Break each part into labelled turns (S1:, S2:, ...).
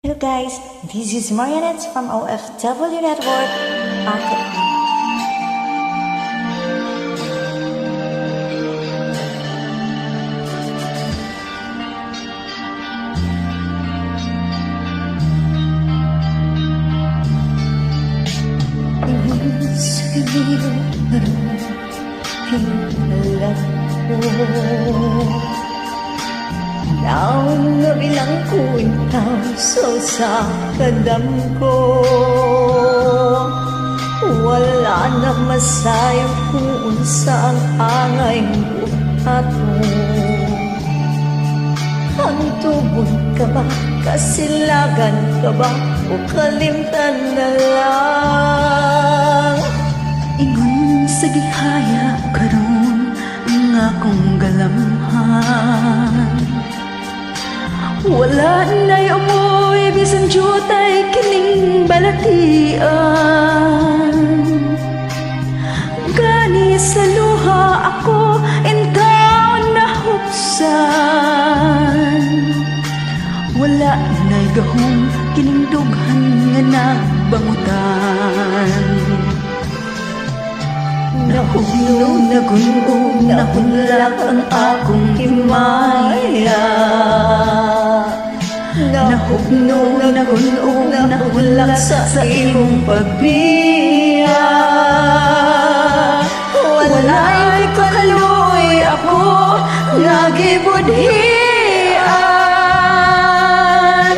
S1: Hello guys, this is Marionette from OFW Network. Bakit? Sa giliw na hinalag ko, naon na bilang kuwintaw sa kadam ko. Wala na masayo kung unsa ang angay buhat mo. Ang tubod ka ba, kasilagan ka ba, o kalimtan na lang?
S2: Ingon sa gihaya karon ang akong galamhan. Wala na'y amoy bisan jutay kining balatian. Gani sa luha ako intaw na huksan. Wala na'y gahong kining dughan nga nagbangutan.
S1: Nahugno, nagunong, nahunlak ang akong himaya. Nahugno, nagunong, nahunlak sa imong pagbiya. Walay kakaluoy ako, nagibudhian.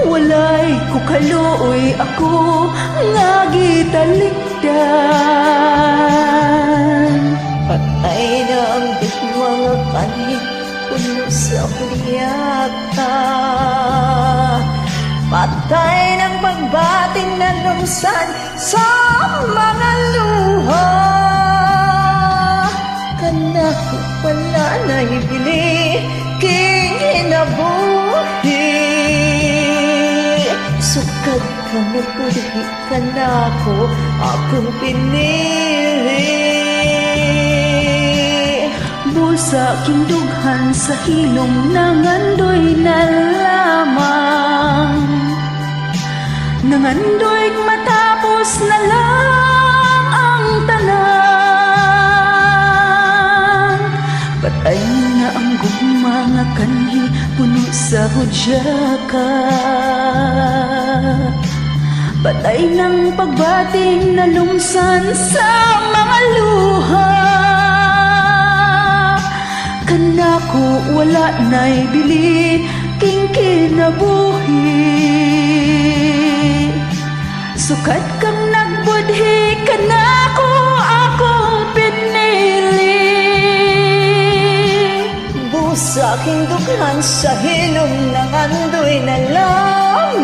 S2: Walay ko kaluoy ako nga gitalikdan.
S1: Patay na ang mga kanhi, puno sa priyata. Patay ng pagbating na lumsan sa mga luha. Kanako wala na ibili, kinabuhi. Sukad ka na pudhi ka na akong pinili.
S2: Busa kindughan sa hilom nangandoy na lamang. Nangandoy matapos na lang ang tanan. Patay na ang gugma nga kanhi puno sa hudyaka. Patay ng pagbating na lumsan sa mga luha. Kanako wala na'y bili king kinabuhi. Sukat kang nagbudhi, kanako akong pinili.
S1: Busa aking dughan sa hilom ng andoy na lamang.